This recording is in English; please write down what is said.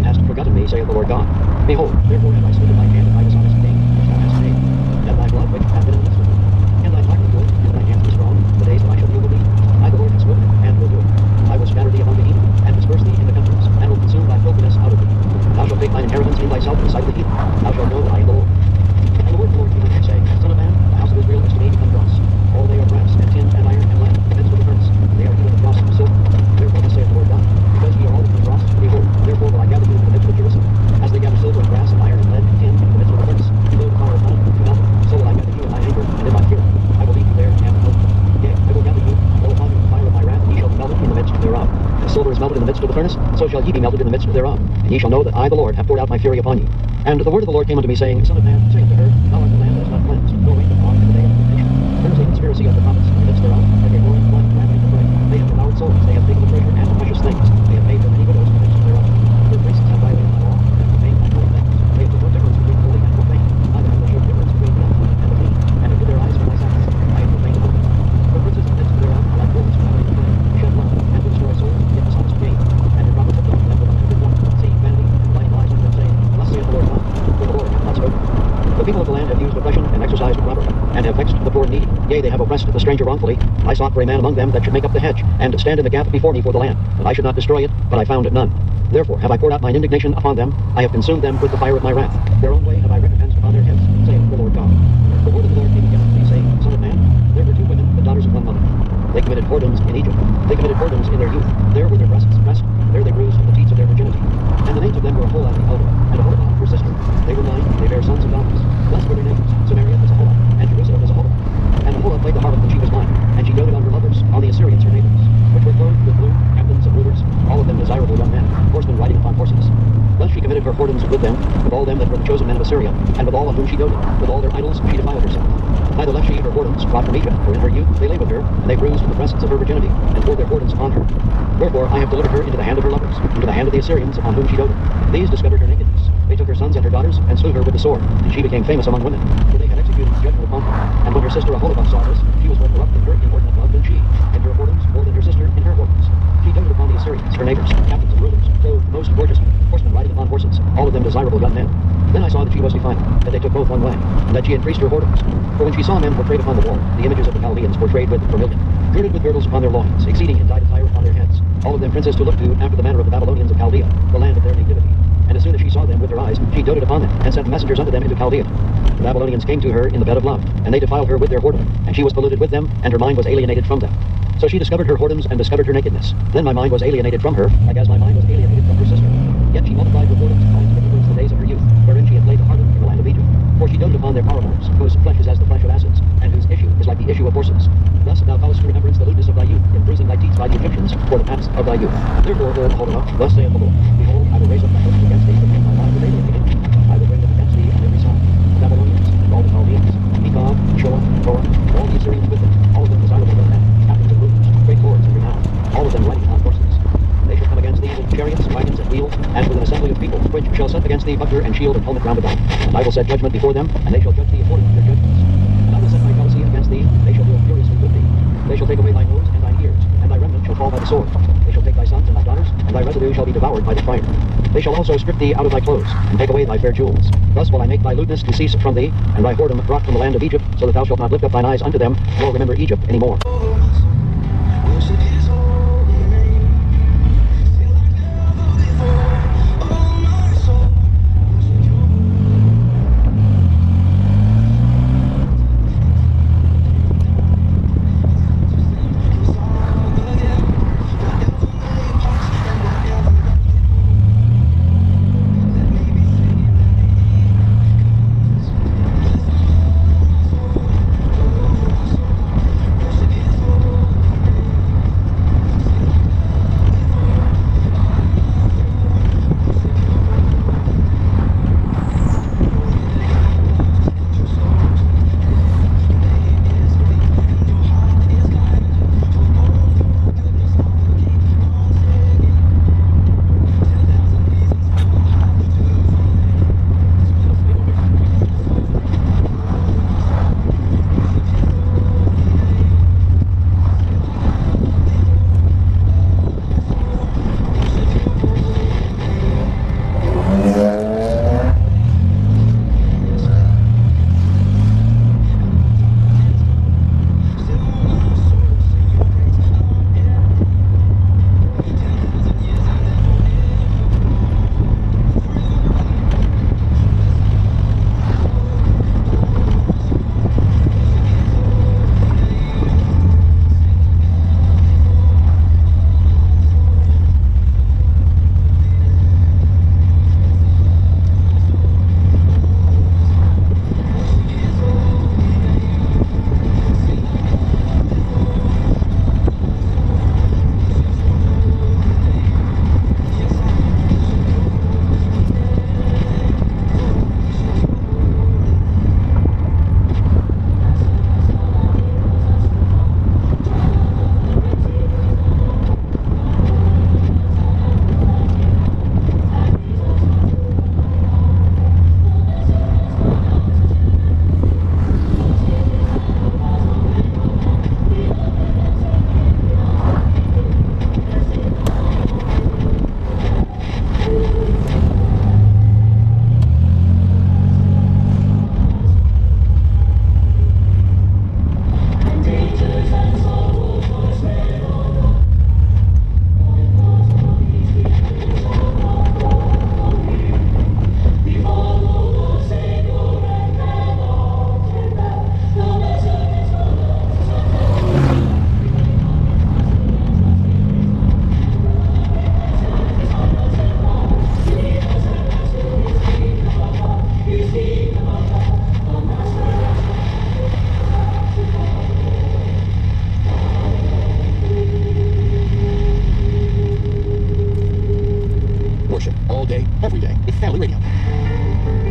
and hast forgotten me, saith the Lord God. Behold, therefore have I stood in thy hand in thy dishonest gain, which thou hast made, and thy blood which hath been in the midst of thee, and thy livelihood, and thine hands be strong, the days that I shall deal with thee. I the Lord have spoken it, and will do it. I will scatter thee among the heathen, and disperse thee in the countries, and will consume thy filthiness out of thee. Thou shalt take thine inheritance in thyself in the sight of the heathen. Thou shalt know that I am the Lord. And the word of the Lord came unto me, saying, Son of man, the house of Israel is to me become dross. All they are brass, and tin, and iron, and lead, against the furnace. They are even the dross of silver. Therefore thus saith the Lord God, because ye are all become dross, behold, therefore will I gather you into the midst of Jerusalem, as they gather silver and brass and iron and lead and tin into the midst of the furnace, to blow the fire upon it, to melt it. So will I gather you in my anger and in my fury. I will leave you there and melt you. Yea, I will gather you, blow upon you the fire of my wrath, and ye shall be melted in the midst thereof. As silver is melted in the midst of the furnace, so shall ye be melted in the midst thereof. And ye shall know that I, the Lord, have poured out my fury upon you. And the word of the Lord came unto me, saying, Son of man, say unto her, Thou art the land that is not cleansed, nor rained upon in the day of visitation. There is a conspiracy of the prophets in the midst thereof, that they roaring blood, ravening the prey. They have devoured souls, they have taken the treasure and the precious things. They have made them many widows in the midst thereof. Their priests have violated my law, and profaned my holy things. They have put no difference between holy and profane. Neither have they showed difference between them and the clean, and have hid their eyes from my Sabbaths. I have profaned among them. The princes in the midst thereof are like wolves ravening the prey, to shed blood, and to destroy souls, yet dishonest gain. And their prophets have done them with unhindered one, seeing vanity and lying lies unto them, saying, Thus saith the Lord God, for the Lord hath not spoken. The people of the land have used oppression and exercised robbery, and have vexed the poor and needy. Yea, they have oppressed the stranger wrongfully. I sought for a man among them that should make up the hedge, and stand in the gap before me for the land, that I should not destroy it, but I found none. Therefore have I poured out mine indignation upon them. I have consumed them with the fire of my wrath. Their own way have I recompensed upon their heads, saith the Lord God. The word of the Lord came again unto me, saying, Son of man, there were two women, the daughters of one mother. They committed whoredoms in Egypt. They committed whoredoms in their youth. There were their breasts pressed. There they bruised the teats of their virginity. And the names of them were Aholah the elder, and Aholibah her sister. They were 9. They bare sons and daughters. Thus were their names: Samaria was Aholah, and Jerusalem was Aholah. And Aholah played the harlot when she was blind, and she doted on her lovers, on the Assyrians her neighbors, which were clothed with blue, captains and rulers, all of them desirable young men, horsemen riding upon horses. Thus she committed her whoredoms with them, with all them that were the chosen men of Assyria, and with all on whom she doted. With all their idols she defiled herself. Neither left she her whoredoms brought from Egypt, for in her youth they lay with her, and they bruised the breasts of her virginity, and poured their whoredoms upon her. Wherefore I have delivered her into the hand of her lovers, into the hand of the Assyrians, upon whom she doted. These discovered her nakedness. They took her sons and her daughters, and slew her with the sword, and she became famous among women, for they had executed judgment upon her. And when her sister Aholibah saw this, she was more corrupt in her inordinate love than she, and her whoredoms more than her sister in her whoredoms. She doted upon the Assyrians, her neighbors, captains and rulers, clothed most gorgeously, horsemen riding upon horses, all of them desirable young men. Then I saw that she was defiled, that they took both one way, and that she increased her whoredoms. For when she saw men portrayed upon the wall, the images of the Chaldeans portrayed with vermilion, girded with girdles upon their loins, exceeding in dyed attire upon their heads, all of them princes to look to after the manner of the Babylonians of Chaldea, the land of their nativity. And as soon as she saw them with her eyes, she doted upon them, and sent messengers unto them into Chaldea. The Babylonians came to her in the bed of love, and they defiled her with their whoredom, and she was polluted with them, and her mind was alienated from them. So she discovered her whoredoms and discovered her nakedness. Then my mind was alienated from her, like as my mind was alienated from her sister. Yet she multiplied her whoredoms and to remembrance the days of her youth, wherein she had played the harlot in the land of Egypt. For she doted upon their paramours, whose flesh is as the flesh of asses, and whose issue is like the issue of horses. Thus thou callest to remembrance the lewdness of thy youth, in bruising thy teats by the Egyptians, for the paps of thy youth. Therefore, O Aholibah, thus saith the Lord, Behold, I will raise up my host against thee, and my mind is alienated. I will bring them against thee on every side, the Babylonians, and all the Chaldeans, Ekab, Shoah, Torah, all the Assyrians with them, all of them desirable young men, captains and rulers, great lords and renowned, all of them riding upon horses. They shall come against thee with chariots, wagons, and wheels, and with an assembly of people, which shall set against thee buckler and shield and helmet round about. And I will set judgment before them, and they shall judge thee according to their judgments. And I will set my jealousy against thee, and they shall deal furiously with thee. They shall take away thy nose and thine ears, and thy remnant shall fall by the sword. They shall take thy sons and thy daughters, and thy residue shall be devoured by the fire. They shall also strip thee out of thy clothes, and take away thy fair jewels. Thus will I make thy lewdness to cease from thee, and thy whoredom brought from the land of Egypt, so that thou shalt not lift up thine eyes unto them, nor remember Egypt any more. every day with family radio.